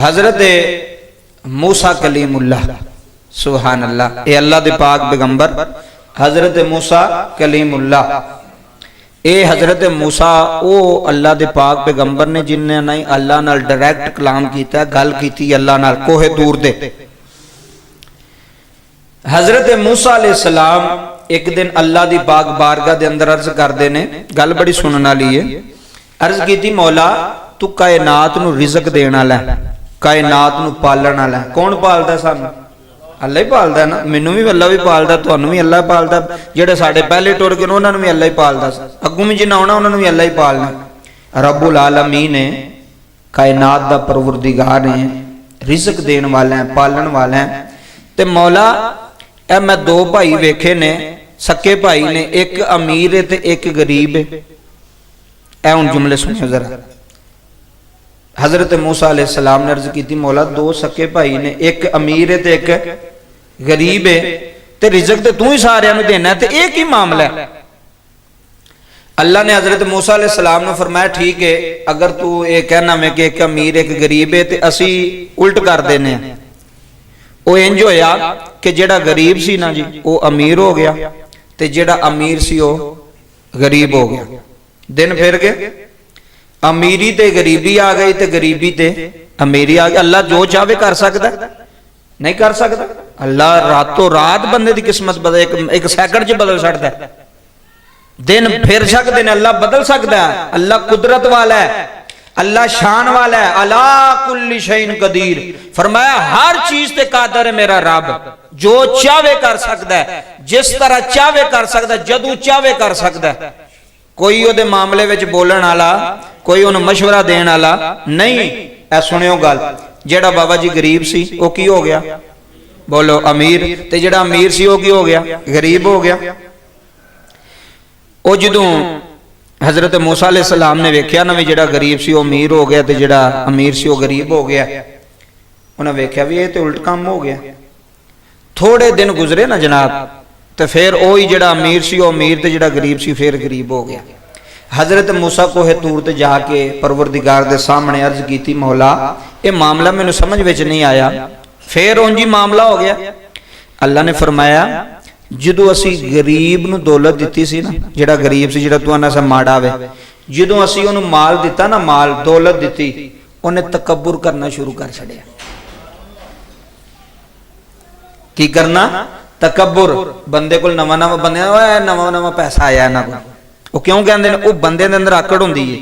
हजरत मूसा कलीमुल्लाह सुभान अल्लाह, ये अल्लाह दे पाक पैगंबर हजरत मूसा कलीमुल्लाह। ये हजरत मूसा वो अल्लाह दे पाक पैगंबर ने जिन्हें नहीं अल्लाह नाल डायरैक्ट कलाम किया, गल की अल्लाह नाल कोहे दूर दे। हजरत मूसा अलैहिस्सलाम एक दिन अल्लाह दी पाक बारगाह दे अंदर अर्ज करते ने, गल बड़ी सुनने वाली है। अर्ज की मौला तू कायनात नू रिज़क देने वाला है, कायनात नू पालण वाला है। कौन पालदा सानू? अल्लाह ही पालदा ना। मैनू भी अल्लाह भी पालदा, तुहानू भी अल्लाह पालदा, जेड़े साडे पहले टुर गए उन्हां नू भी अल्लाह ही पालदा, अग्गों भी जिन्ना आउणा उन्हां नू भी अल्लाह ही पालना। रब्बुल आलमीन है, कायनात दा परवरदिगार है, रिज़क देने वाला है, पालण वाला है। ते मौला ए मैं दो भाई वेखे ने, सक्के भाई ने, एक अमीर है ते एक गरीब है। ए हुण जुमले सुनियो जरा। हजरत मूसा अलैहिस्सलाम ने अर्ज की मौला दो सक्के भाई ने, एक अमीर है ते एक गरीब है, ते रिज़क ते तू ही सारियां नूं देना है, ते एक ही मामला है। अल्लाह ने हजरत मूसा अलैहिस्सलाम ने फरमाया ठीक है, अगर तू ये कहना मैं कि एक अमीर एक गरीब है, ते असी उल्ट कर देने। वो इंज होया कि जेड़ा गरीब सी ना जी वो अमीर हो गया, ते जेड़ा अमीर सी वो गरीब हो गया। दिन फिर गए, अमीरी ते गरीबी आ गई, ते गरीबी ते अमीरी आ गई। अल्लाह जो चाहे कर सकता? नहीं कर सकता। अल्लाह रातों रात बंदे की किस्मत बदल, एक सैकंड च बदल सकता है। दिन फिर सकते हैं, अल्लाह बदल सकता है। अल्लाह कुदरत वाला है, अल्लाह शान वाला है। अला कुल्ली शैइन कदीर, फरमाया हर चीज ते कादर है मेरा रब, जो चाहे कर सकता है, जिस तरह चाहे कर सकता है, जदू चाहे कर सकता है। कोई उहदे मामले विच बोलण वाला, कोई उन्हें मशवरा देने वाला नहीं। ऐ सुनियो गल, जेड़ा बाबा जी गरीब सी वो की हो गया? बोलो अमीर। ते जेड़ा अमीर सी वो की हो गया? गरीब हो गया। वो जदों हजरत मूसा अलैहिस्सलाम ने वेख्या ना भी जेड़ा गरीब सी वो अमीर हो गया, ते जेड़ा अमीर सी वो गरीब हो गया, उन्हें वेख्या भी ये तो उल्ट काम हो गया। थोड़े दिन गुजरे ना जनाब, तो फिर वही जेड़ा अमीर सी वो अमीर, ते जेड़ा गरीब सी फिर गरीब हो गया। हजरत मूसा कोहे तूर ते जाके परवरदिगार दे सामने अर्ज की मौला ये मामला मैनू समझ विच नहीं आया। फिर उंज ही मामला हो गया। अल्लाह ने फरमाया जदों असी गरीब नूं दौलत दिती सी ना, जेड़ा गरीब सी, जेड़ा तू आना सा माड़ा वे, जदों असी उहनूं माल दिता ना, माल दौलत दिती, उन्हें तकब्बुर करना शुरू कर छड़िया। की करना? तकब्बुर। बंदे कोल नवा नवा बंदे नवा नवा पैसा आया इन्हां कोल, वो क्यों कहते हैं? वो बंदे दे अंदर आकड़ होंदी है,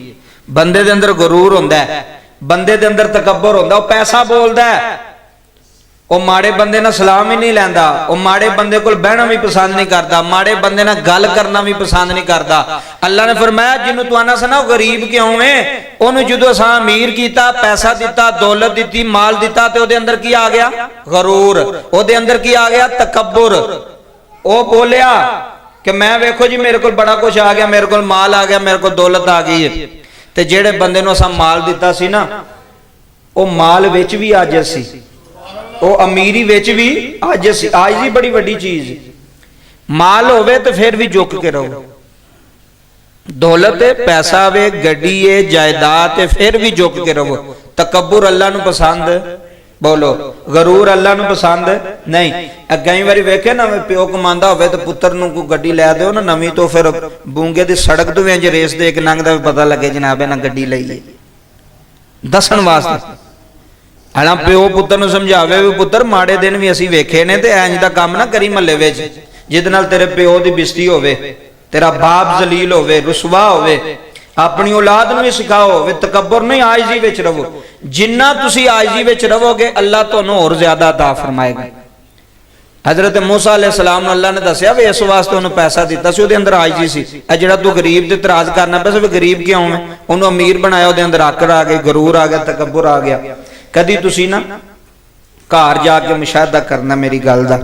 बंदे दे अंदर गरूर होंदा है, बंदे दे अंदर तकब्बुर होंदा। वो पैसा बोलदा है, वो माड़े बंदे नाल सलाम ही नहीं लैंदा, वो माड़े बंदे कोल बहना भी पसंद नहीं करता, माड़े बंदे नाल गल करना भी पसंद नहीं करता। अल्लाह ने फरमाया जिन्हों तू आना सा ना गरीब क्यों है, उन्होंने जदों असां अमीर कीता, पैसा दिता, दौलत दिती, माल दिता, ते ओदे अंदर की आ गया? गरूर। ओदे अंदर की आ गया? तकब्बुर। वो बोलिया कि मैं वेखो जी मेरे को बड़ा कुछ आ गया, मेरे को माल आ गया, मेरे को दौलत आ गई है। ते जेड़े बंदे नूं असां माल दिता सी ना, वो माल विच भी आजिज़ सी, वो अमीरी विच भी आजिज़ सी। आजिज़ी बड़ी वड्डी चीज। माल होवे तो फिर भी झुक के रहो, दौलत है, पैसा वे, गड्डी है, जायदाद है, फिर भी झुक के रहो। तकब्बुर अल्लाह नूं पसंद, बोलो गरूर अल्लाह नूं पसंद नहीं। कई बार वेखे ना प्यो कमांदा होवे तो पुत्र नूं कोई गड्डी लै दो ना नवीं, तो फिर बूंगे दी सड़क तो इंज रेस दे के लंघदा भी पता लगे जनाब इन्हां गड्डी लई है, दसण वास्ते। हालां प्यो पुत्र नूं समझावे भी पुत्र माड़े दिन भी असीं वेखे ने, ते इंज दा काम ना करी महल्ले विच जिहदे नाल तेरे प्यो दी बेइज्जती होवे, तेरा बाप जलील होवे, रुसवा होवे। अपनी औलाद नूं भी सिखाओ वे तकब्बुर नहीं, आजिज़ी विच रहो। जिन्ना तुसी आजिज़ी विच रहोगे अल्लाह तुहानूं होर ज़्यादा अता फरमाएगा। हजरत मूसा अलैहिस्सलाम नूं अल्लाह ने दस्सिया वे इस वास्ते उन्हें पैसा दिता सी, उहदे अंदर आजिज़ी सी। ए जिहड़ा तू गरीब ते इतराज़ करना पिया सी गरीब क्यों है, उन्होंने अमीर बनाया, उहदे अंदर आकड़ आ गई, गरूर आ गया, तकब्बुर आ गया। कदी तुसी ना घर जाके मुशाहदा करना, मेरी गल दा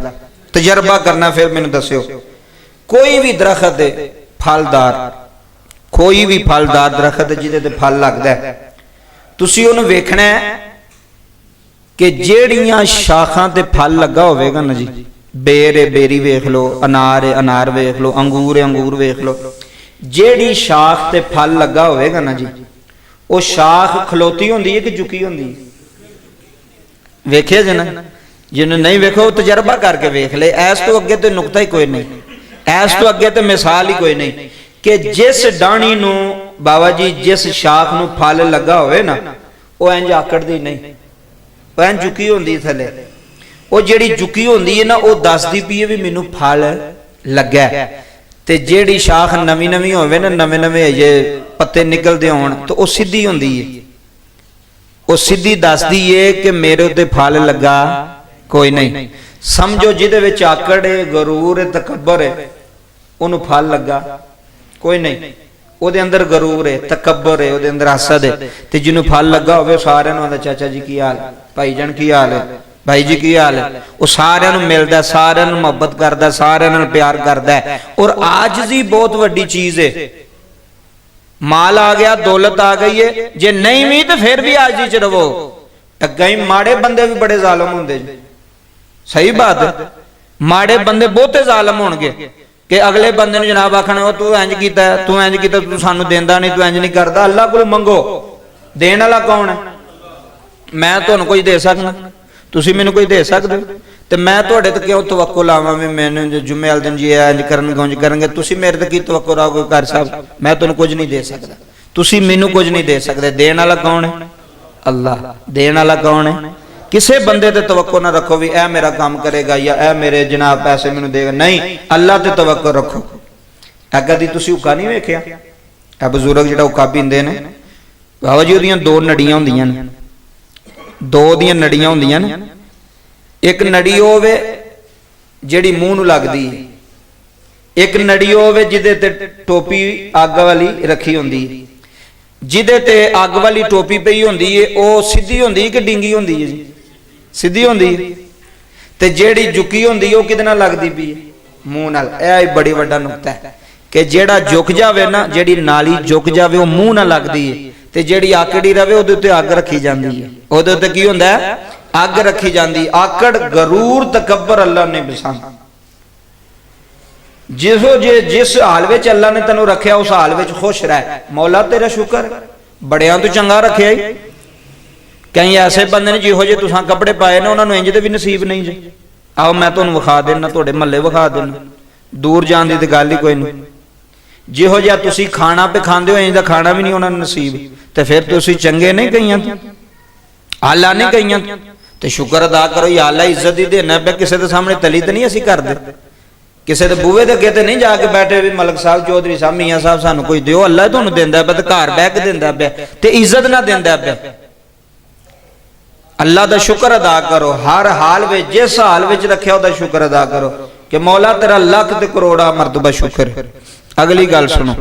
तजर्बा करना, फिर मैनूं दस्सिओ। कोई भी दरखत है फलदार, कोई भी फलदार दरखत जिहदे ते फल लगदा है, तुसी उहनूं वेखना है कि जेड़ियां शाखां ते फल लगा होवेगा ना जी, बेर है बेरी वेख लो, अनार है अनार वेख लो, अंगूर है अंगूर वेख लो, जेड़ी शाख ते फल लगा होवेगा ना जी, वो शाख खलोती होंदी है कि झुकी होंदी है? ਵੇਖਿਆ ਜੇ ਨਾ, ਜਿਹਨੂੰ ਨਹੀਂ ਵੇਖੋ ਉਹ ਤਜਰਬਾ ਕਰਕੇ ਵੇਖ ਲੈ। ਇਸ ਤੋਂ ਅੱਗੇ ਤੇ ਨੁਕਤਾ ਹੀ ਕੋਈ ਨਹੀਂ, ਇਸ ਤੋਂ ਅੱਗੇ ਤੇ ਮਿਸਾਲ ਹੀ ਕੋਈ ਨਹੀਂ ਕਿ ਜਿਸ ਡਾਣੀ ਨੂੰ ਬਾਬਾ ਜੀ, ਜਿਸ ਸ਼ਾਖ ਨੂੰ ਫਲ ਲੱਗਾ ਹੋਵੇ ਨਾ, ਉਹ ਇੰਜ ਆਕੜਦੀ ਨਹੀਂ, ਉਹ ਇੰਜ ਝੁਕੀ ਹੁੰਦੀ ਥੱਲੇ। ਉਹ ਜਿਹੜੀ ਝੁਕੀ ਹੁੰਦੀ ਹੈ ਨਾ, ਉਹ ਦੱਸਦੀ ਪਈ ਹੈ ਵੀ ਮੈਨੂੰ ਫਲ ਲੱਗਾ। ਤੇ ਜਿਹੜੀ ਸ਼ਾਖ ਨਵੀਂ ਨਵੀਂ ਹੋਵੇ ਨਾ, ਨਵੇਂ ਨਵੇਂ ਅਜੇ ਪੱਤੇ ਨਿਕਲਦੇ ਹੋਣ, ਤਾਂ ਉਹ ਸਿੱਧੀ ਹੁੰਦੀ ਹੈ, ਉਹ ਸਿੱਧੀ ਦੱਸਦੀ ਏ ਕਿ ਮੇਰੇ ਉੱਤੇ ਫਲ ਲੱਗਾ ਕੋਈ ਨਹੀਂ। ਸਮਝੋ ਜਿਹਦੇ ਵਿੱਚ ਆਕੜ ਹੈ, ਗਰੂਰ ਹੈ, ਤਕੱਬਰ ਹੈ, ਉਹਨੂੰ ਫਲ ਲੱਗਾ ਕੋਈ ਨਹੀਂ। ਉਹਦੇ ਅੰਦਰ ਗਰੂਰ ਹੈ, ਤਕੱਬਰ ਹੈ, ਉਹਦੇ ਅੰਦਰ ਹਸਦ ਹੈ। ਤੇ ਜਿਹਨੂੰ ਫਲ ਲੱਗਾ ਹੋਵੇ ਸਾਰਿਆਂ ਨੂੰ ਆਂਦਾ ਚਾਚਾ ਜੀ ਕੀ ਹਾਲ, ਭਾਈ ਜਾਨ ਕੀ ਹਾਲ ਹੈ, ਭਾਈ ਜੀ ਕੀ ਹਾਲ ਹੈ। ਉਹ ਸਾਰਿਆਂ ਨੂੰ ਮਿਲਦਾ, ਸਾਰਿਆਂ ਨੂੰ ਮੁਹੱਬਤ ਕਰਦਾ, ਸਾਰਿਆਂ ਨਾਲ ਪਿਆਰ ਕਰਦਾ। ਔਰ ਆਜਜ਼ੀ ਬਹੁਤ ਵੱਡੀ ਚੀਜ਼ ਹੈ। ਮਾਲ ਆ ਗਿਆ, ਦੌਲਤ ਆ ਗਈ ਹੈ, ਜੇ ਨਹੀਂ ਵੀ ਤੇ ਫਿਰ ਵੀ ਆਜਜ਼ੀ ਚ ਰਵੋ। ਅੱਗੇ ਹੀ ਮਾੜੇ ਬੰਦੇ ਵੀ ਬੜੇ ਜ਼ਾਲਮ ਹੁੰਦੇ ਜੀ, ਸਹੀ ਬਾਤ ਹੈ। ਮਾੜੇ ਬੰਦੇ ਬਹੁਤੇ ਜ਼ਾਲਮ ਹੋਣਗੇ ਕਿ ਅਗਲੇ ਬੰਦੇ ਨੂੰ ਜਨਾਬ ਆਖਣਾ, ਉਹ ਤੂੰ ਇੰਜ ਕੀਤਾ, ਤੂੰ ਇੰਜ ਕੀਤਾ, ਤੂੰ ਸਾਨੂੰ ਦਿੰਦਾ ਨਹੀਂ, ਤੂੰ ਇੰਜ ਨਹੀਂ ਕਰਦਾ। ਅੱਲਾਹ ਕੋਲ ਮੰਗੋ, ਦੇਣ ਵਾਲਾ ਕੌਣ ਹੈ? ਮੈਂ ਤੁਹਾਨੂੰ ਕੁਝ ਦੇ ਸਕਦਾ, ਤੁਸੀਂ ਮੈਨੂੰ ਕੁਝ ਦੇ ਸਕਦੇ ਹੋ? ਤੇ ਮੈਂ ਤੁਹਾਡੇ ਤੇ ਕਿਉਂ ਤਵੱਕੁਲ ਲਾਵਾਂ ਵੀ ਮੈਨੂੰ ਜੁਮੇ ਵਾਲੇ ਦਿਨ ਜੀ ਇੰਜ ਕਰਨਗੇ ਉਂਝ ਕਰਨਗੇ? ਤੁਸੀਂ ਮੇਰੇ ਤੇ ਕੀ ਤਵੱਕੁਲ ਰਾਓਗੇ ਘਰ ਸਾਹਿਬ? ਮੈਂ ਤੁਹਾਨੂੰ ਕੁਝ ਨਹੀਂ ਦੇ ਸਕਦਾ, ਤੁਸੀਂ ਮੈਨੂੰ ਕੁਝ ਨਹੀਂ ਦੇ ਸਕਦੇ। ਦੇਣ ਵਾਲਾ ਕੌਣ ਹੈ? ਅੱਲਾਹ। ਦੇਣ ਵਾਲਾ ਕੌਣ ਹੈ? ਕਿਸੇ ਬੰਦੇ ਤੇ ਤਵੱਕੁਲ ਨਾ ਰੱਖੋ ਵੀ ਇਹ ਮੇਰਾ ਕੰਮ ਕਰੇਗਾ ਜਾਂ ਇਹ ਮੇਰੇ ਜਨਾਬ ਪੈਸੇ ਮੈਨੂੰ ਦੇਗਾ, ਨਹੀਂ, ਅੱਲਾਹ ਤੇ ਤਵੱਕੁਲ ਰੱਖੋ। ਕਦੀ ਤੁਸੀਂ ਹੁੱਕਾ ਨਹੀਂ ਵੇਖਿਆ? ਇਹ ਬਜ਼ੁਰਗ ਜਿਹੜਾ ਹੁੱਕਾ ਪੀਂਦੇ ਨੇ, ਬਾਬਾ ਜੀ ਉਹਦੀਆਂ ਦੋ ਨੜੀਆਂ ਹੁੰਦੀਆਂ ਨੇ, ਦੋ ਦੀਆਂ ਨੜੀਆਂ ਹੁੰਦੀਆਂ ਨੇ। ਇੱਕ ਨੜੀ ਹੋਵੇ ਜਿਹੜੀ ਮੂੰਹ ਨੂੰ ਲੱਗਦੀ ਹੈ, ਇੱਕ ਨੜੀ ਹੋਵੇ ਜਿਹਦੇ ਤੇ ਟੋਪੀ ਅੱਗ ਵਾਲੀ ਰੱਖੀ ਹੁੰਦੀ ਹੈ। ਜਿਹਦੇ ਤੇ ਅੱਗ ਵਾਲੀ ਟੋਪੀ ਪਈ ਹੁੰਦੀ ਹੈ ਉਹ ਸਿੱਧੀ ਹੁੰਦੀ ਹੈ ਕਿ ਡਿੰਗੀ ਹੁੰਦੀ ਹੈ ਜੀ? ਸਿੱਧੀ ਹੁੰਦੀ ਹੈ। ਤੇ ਜਿਹੜੀ ਝੁਕੀ ਹੁੰਦੀ ਹੈ ਉਹ ਕਿਹਦੇ ਨਾਲ ਲੱਗਦੀ ਪਈ ਹੈ? ਮੂੰਹ ਨਾਲ। ਇਹ ਬੜੀ ਵੱਡਾ ਨੁਕਤਾ ਹੈ ਕਿ ਜਿਹੜਾ ਝੁਕ ਜਾਵੇ ਨਾ, ਜਿਹੜੀ ਨਾਲੀ ਝੁਕ ਜਾਵੇ ਉਹ ਮੂੰਹ ਨਾਲ ਲੱਗਦੀ ਹੈ, ਤੇ ਜਿਹੜੀ ਆਕੜੀ ਰਵੇ ਉਹਦੇ ਉੱਤੇ ਅੱਗ ਰੱਖੀ ਜਾਂਦੀ ਹੈ। ਉਹਦੇ ਉੱਤੇ ਕੀ ਹੁੰਦਾ ਹੈ? ਅੱਗ ਰੱਖੀ ਜਾਂਦੀ। ਆਕੜ, ਗਰੂਰ, ਤਕੱਬਰ ਅੱਲਾਹ ਨੇ ਪਸੰਦ। ਜਿਸ ਹਾਲ ਵਿੱਚ ਅੱਲਾਹ ਨੇ ਤੈਨੂੰ ਰੱਖਿਆ ਉਸ ਹਾਲ ਵਿੱਚ ਖੁਸ਼ ਰਹਿ। ਮੌਲਾ ਤੇਰਾ ਸ਼ੁਕਰ, ਬੜਿਆਂ ਤੋਂ ਚੰਗਾ ਰੱਖਿਆ ਹੀ। ਕਈ ਐਸੇ ਬੰਦੇ ਨੇ ਜਿਹੋ ਜਿਹੇ ਤੁਸੀਂ ਕੱਪੜੇ ਪਾਏ ਨੇ ਉਹਨਾਂ ਨੂੰ ਇੰਜ ਦੇ ਵੀ ਨਸੀਬ ਨਹੀਂ ਜੀ। ਆਓ ਮੈਂ ਤੁਹਾਨੂੰ ਵਿਖਾ ਦੇਣਾ, ਤੁਹਾਡੇ ਮਹੱਲੇ ਵਿਖਾ ਦੇਣਾ, ਦੂਰ ਜਾਣ ਦੀ ਤੇ ਗੱਲ ਹੀ ਕੋਈ ਨਹੀਂ। ਜਿਹੋ ਜਿਹਾ ਤੁਸੀਂ ਖਾਣਾ ਪੇ ਖਾਂਦੇ ਹੋ ਇੰਜ ਦਾ ਖਾਣਾ ਵੀ ਨਹੀਂ ਉਹਨਾਂ ਨੂੰ ਨਸੀਬ। ਤੇ ਫਿਰ ਤੁਸੀਂ ਚੰਗੇ ਨਹੀਂ ਕਈਆਂ ਆਲਾ ਨਹੀਂ ਕਈਆਂ। ਤੇ ਸ਼ੁਕਰ ਅਦਾ ਕਰੋ, ਯਾ ਅੱਲਾ ਇੱਜ਼ਤ ਹੀ ਦੇਣਾ ਪਿਆ। ਕਿਸੇ ਦੇ ਸਾਹਮਣੇ ਤਲੀ ਤੇ ਨਹੀਂ ਅਸੀਂ ਕਰਦੇ, ਕਿਸੇ ਦੇ ਬੂਹੇ ਦੇ ਅੱਗੇ ਤੇ ਨਹੀਂ ਜਾ ਕੇ ਬੈਠੇ ਵੀ ਮਲਕ ਸਾਹਿਬ, ਚੌਧਰੀ ਸਾਹਿਬ, ਮੀਆਂ ਸਾਹਿਬ ਸਾਨੂੰ ਕੁਝ ਦਿਓ। ਅੱਲਾ ਤੁਹਾਨੂੰ ਦਿੰਦਾ ਪਿਆ, ਤੇ ਘਰ ਬਹਿ ਕੇ ਦਿੰਦਾ ਪਿਆ, ਤੇ ਇੱਜ਼ਤ ਨਾ ਦਿੰਦਾ ਪਿਆ। ਅੱਲਾ ਦਾ ਸ਼ੁਕਰ ਅਦਾ ਕਰੋ ਹਰ ਹਾਲ ਵਿੱਚ, ਜਿਸ ਹਾਲ ਵਿੱਚ ਰੱਖਿਆ ਉਹਦਾ ਸ਼ੁਕਰ ਅਦਾ ਕਰੋ ਕਿ ਮੌਲਾ ਤੇਰਾ ਲੱਖ ਤੇ ਕਰੋੜਾ ਮਰਤਬਾ ਸ਼ੁਕਰ। ਅਗਲੀ ਗੱਲ ਸੁਣੋ।